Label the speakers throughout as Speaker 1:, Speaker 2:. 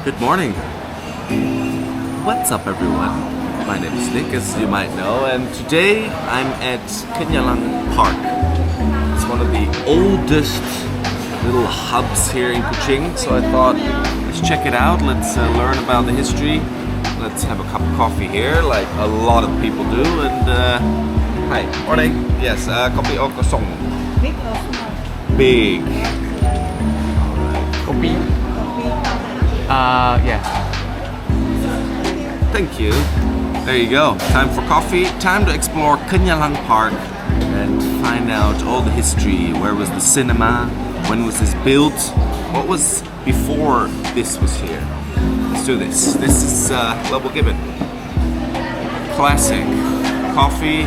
Speaker 1: Good morning. What's up, everyone? My name is Nick, as you might know, and today I'm at Kenyalang Park. It's one of the oldest little hubs here in Kuching, so I thought let's check it out, let's learn about the history, let's have a cup of coffee here like a lot of people do, and hi, morning. Yes, coffee or kosong?
Speaker 2: Big or small?
Speaker 1: Big.
Speaker 3: Kopi. Yes.
Speaker 1: Thank you. There you go. Time for coffee. Time to explore Kenyalang Park and find out all the history. Where was the cinema? When was this built? What was before this was here? Let's do this. This is Global Gibbon. Classic. Coffee,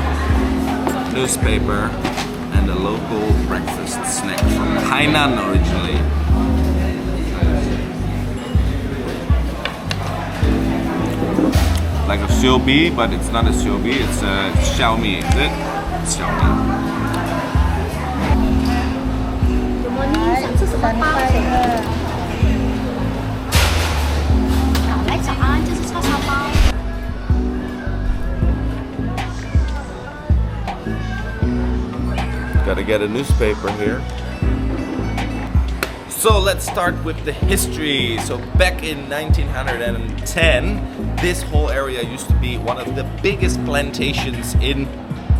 Speaker 1: newspaper, and a local breakfast snack from Hainan originally. Like a siobi, but it's not a siobi, it's a xiaomi, is it? It's xiaomi.
Speaker 2: Good morning, 想吃什么包？好，来早安，这是叉烧包。
Speaker 1: Gotta get a newspaper here. So let's start with the history. So back in 1910, this whole area used to be one of the biggest plantations in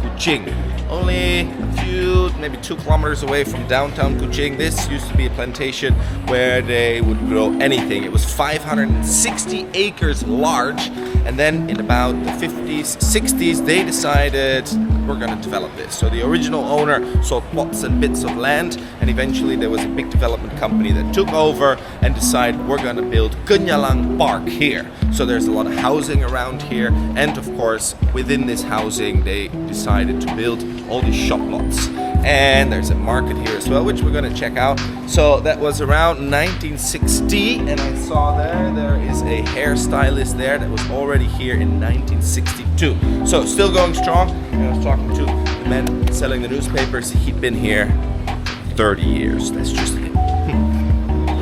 Speaker 1: Kuching. Only a few, maybe 2 kilometers away from downtown Kuching, this used to be a plantation where they would grow anything. It was 560 acres large, and then in about the 50s, 60s, they decided we're gonna develop this. So the original owner sold plots and bits of land, and eventually there was a big development company that took over and decided we're gonna build Kenyalang Park here. So there's a lot of housing around here, and of course, within this housing, they decided to build all these shop lots. And there's a market here as well, which we're gonna check out. So that was around 1960, and I saw there is a hairstylist there that was already here in 1962. So still going strong. And I was talking to the man selling the newspapers. He'd been here 30 years. That's just it.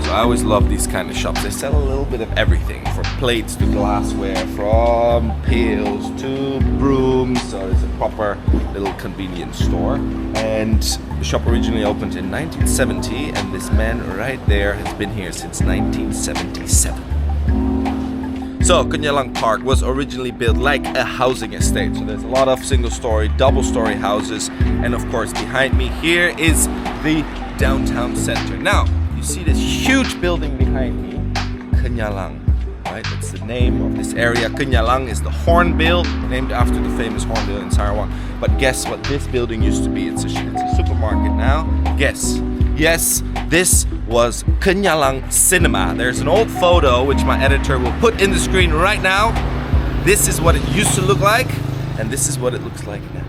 Speaker 1: So I always love these kind of shops. They sell a little bit of everything, from plates to glassware, from pails to brooms. So it's a proper little convenience store. And the shop originally opened in 1970, and this man right there has been here since 1977. So Kenyalang Park was originally built like a housing estate. So there's a lot of single-story, double-story houses. And of course, behind me here is the downtown center. Now, you see this huge building behind me, Kenyalang, right? That's the name of this area. Kenyalang is the hornbill, named after the famous hornbill in Sarawak. But guess what this building used to be? It's a supermarket now. Guess. Yes, this was Kenyalang Cinema. There's an old photo which my editor will put in the screen right now. This is what it used to look like, and this is what it looks like now.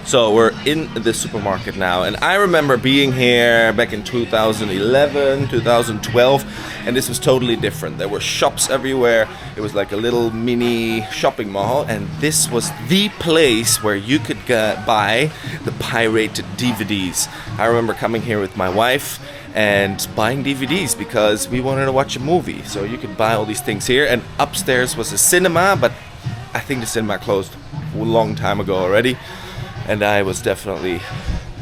Speaker 1: So we're in the supermarket now, and I remember being here back in 2011, 2012, and this was totally different. There were shops everywhere. It was like a little mini shopping mall, and this was the place where you could buy the pirated DVDs. I remember coming here with my wife and buying DVDs because we wanted to watch a movie. So you could buy all these things here, and upstairs was a cinema, but I think the cinema closed a long time ago already. And I was definitely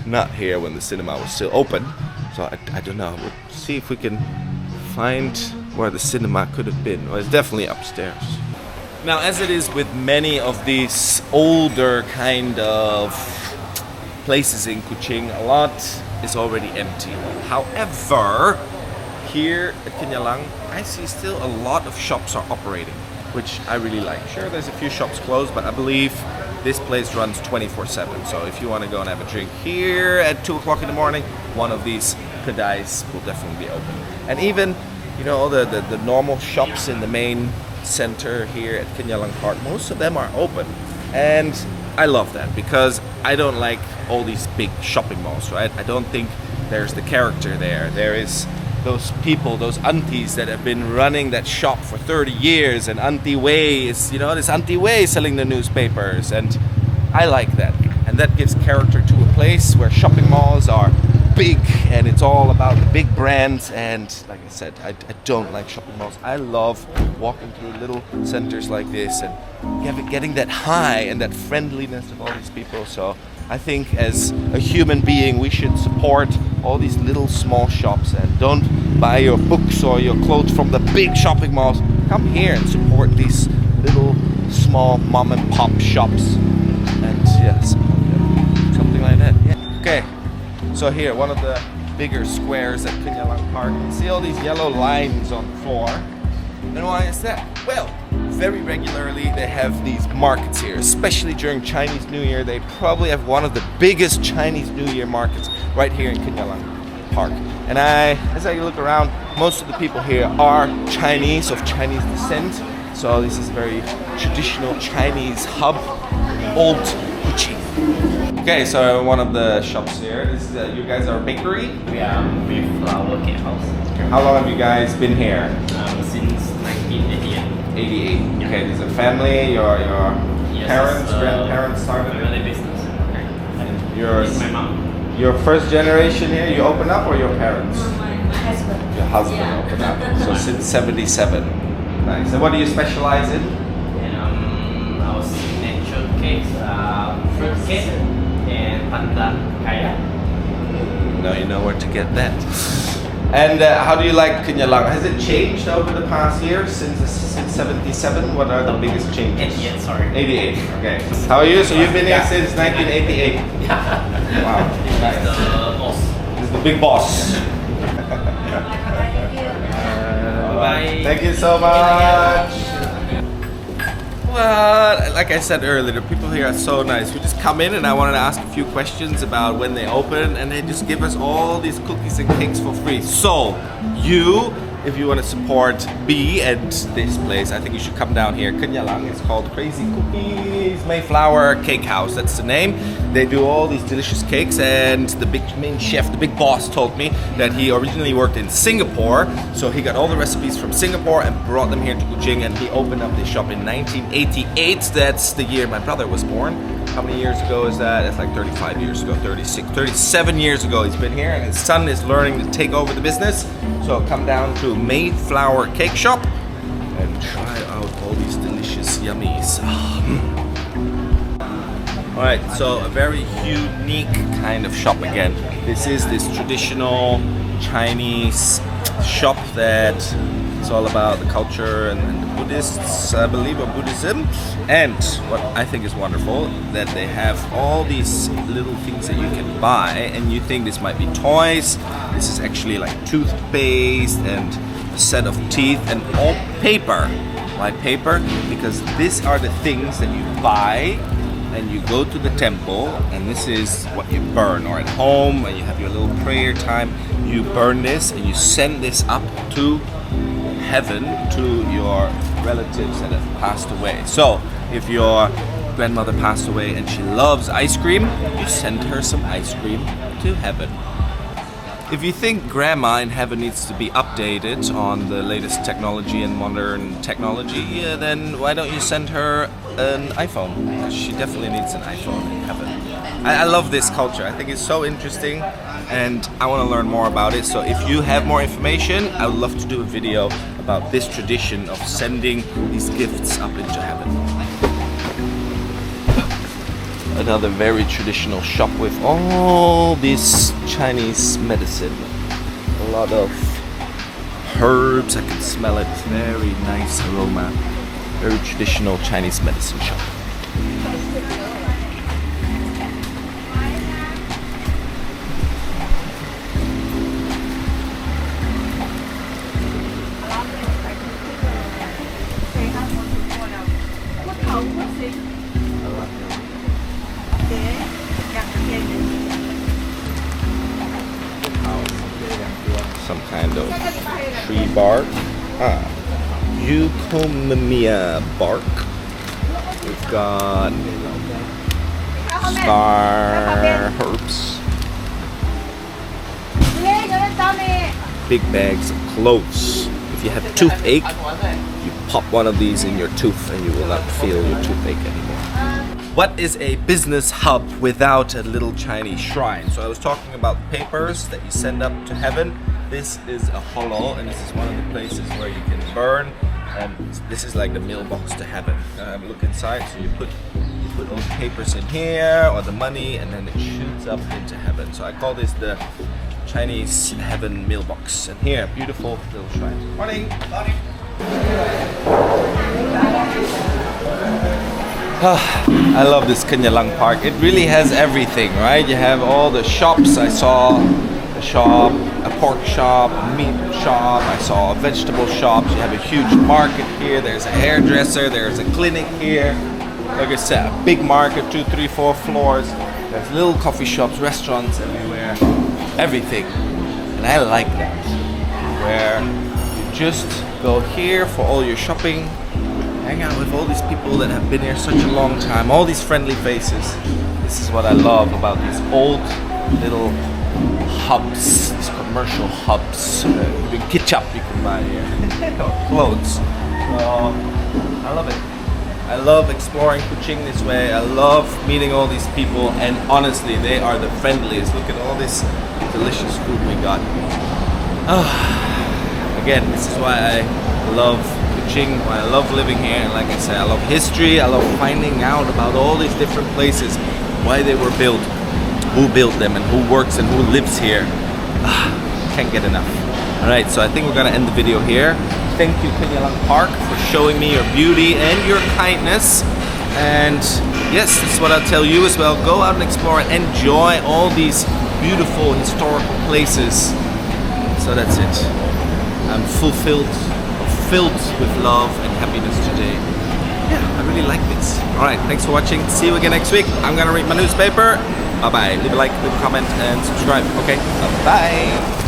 Speaker 1: not here when the cinema was still open. So I don't know. We'll see if we can find where the cinema could have been. Well, it's definitely upstairs. Now, as it is with many of these older kind of places in Kuching, a lot is already empty. However, here at Kenyalang, I see still a lot of shops are operating, which I really like. Sure, there's a few shops closed, but I believe this place runs 24/7. So if you want to go and have a drink here at 2 o'clock in the morning, one of these kadais will definitely be open. And even, you know, the normal shops in the main center here at Kenyalang Park, most of them are open. And I love that because I don't like all these big shopping malls, right? I don't think there's the character there. There is those people, those aunties that have been running that shop for 30 years, and Auntie Wei is, you know, this Auntie Wei selling the newspapers, and I like that. And that gives character to a place where shopping malls are big and it's all about the big brands. And like I said, I don't like shopping malls. I love walking through little centers like this and getting that high and that friendliness of all these people. So I think as a human being we should support all these little small shops and don't buy your books or your clothes from the big shopping malls. Come here and support these little small mom and pop shops and yes, something like that. Yeah. Okay, so here, one of the bigger squares at Kenyalang Park. You see all these yellow lines on the floor. And why is that? Well, very regularly they have these markets here, especially during Chinese New Year. They probably have one of the biggest Chinese New Year markets right here in Kenyalang Park. And as I look around, most of the people here are Chinese, of Chinese descent. So this is a very traditional Chinese hub, old Kuching. Okay, so one of the shops here. This is you guys are a bakery?
Speaker 3: We are Mayflower Cake House.
Speaker 1: How long have you guys been here?
Speaker 3: Since 1988.
Speaker 1: 88. Okay, there's a family, your
Speaker 3: Yes,
Speaker 1: parents, grandparents started it?
Speaker 3: Family business. Okay.
Speaker 1: And yours,
Speaker 3: It's my mom.
Speaker 1: your first generation here, you open up or your parents?
Speaker 2: My husband.
Speaker 1: Your husband opened up. So since 77. Nice. And what do you specialize in?
Speaker 3: And our signature cakes are fruit cake and pandan kaya.
Speaker 1: Now you know where to get that. And how do you like Kenyalang? Has it changed over the past year since 77? What are the biggest changes?
Speaker 3: 88, sorry.
Speaker 1: 88. Okay. How are you? So you've been here since 1988. Wow. Nice.
Speaker 3: The boss.
Speaker 1: This is the big boss.
Speaker 3: Bye.
Speaker 1: Thank you so much. Well, like I said earlier, the people here are so nice. We just come in and I wanted to ask a few questions about when they open and they just give us all these cookies and cakes for free. So, if you want to support B and this place, I think you should come down here. Kenyalang, it's called Crazy Cookies Mayflower Cake House. That's the name. They do all these delicious cakes, and the main chef, the big boss, told me that he originally worked in Singapore. So he got all the recipes from Singapore and brought them here to Kuching, and he opened up this shop in 1988. That's the year my brother was born. How many years ago is that? It's like 35 years ago, 36, 37 years ago he's been here, and his son is learning to take over the business. So come down to Mayflower Cake Shop and try out all these delicious yummies. Alright, so a very unique kind of shop again. This is this traditional Chinese shop that it's all about the culture and the Buddhists, I believe, or Buddhism. And what I think is wonderful, that they have all these little things that you can buy, and you think this might be toys. This is actually like toothpaste and a set of teeth and all paper. Why paper? Because these are the things that you buy and you go to the temple, and this is what you burn. Or at home, when you have your little prayer time, you burn this and you send this up to heaven to your relatives that have passed away. So if your grandmother passed away and she loves ice cream, you send her some ice cream to heaven. If you think grandma in heaven needs to be updated on the latest technology and modern technology, then why don't you send her an iPhone? Because she definitely needs an iPhone in heaven. I love this culture. I think it's so interesting and I want to learn more about it. So if you have more information, I would love to do a video about this tradition of sending these gifts up into heaven. Another very traditional shop with all this Chinese medicine. A lot of herbs, I can smell it. Very nice aroma. Very traditional Chinese medicine shop. Some kind of tree bark. Euphormia bark. We've got star herbs. Big bags of cloves. If you have toothache, you pop one of these in your tooth and you will not feel your toothache anymore. What is a business hub without a little Chinese shrine? So I was talking about papers that you send up to heaven. This is a hollow, and this is one of the places where you can burn. And this is like the mailbox to heaven. Have a look inside. So you put all the papers in here or the money, and then it shoots up into heaven. So I call this the Chinese heaven mailbox. And here, beautiful little shrine. Morning. Morning. I love this Kenyalang Park. It really has everything, right? You have all the shops. I saw a shop, a pork shop, a meat shop. I saw vegetable shops. You have a huge market here. There's a hairdresser. There's a clinic here. Like I said, a big market, 2, 3, 4 floors. There's little coffee shops, restaurants everywhere. Everything. And I like that. Where you just go here for all your shopping, hang out with all these people that have been here such a long time, all these friendly faces. This is what I love about these old little hubs, these commercial hubs. Even ketchup you can buy here, or clothes. So I love it. I love exploring Kuching this way. I love meeting all these people, and honestly, they are the friendliest. Look at all this delicious food we got. Again, this is why I love Kuching, why I love living here. And like I said, I love history. I love finding out about all these different places, why they were built, who built them, and who works and who lives here. Can't get enough. Alright, so I think we're gonna end the video here. Thank you, Kenyalang Park, for showing me your beauty and your kindness. And yes, this is what I'll tell you as well. Go out and explore and enjoy all these beautiful historical places. So that's it. I'm filled with love and happiness today. Yeah, I really like this. Alright, thanks for watching. See you again next week. I'm gonna read my newspaper. Bye-bye. Leave a like, leave a comment, and subscribe. Okay, bye-bye.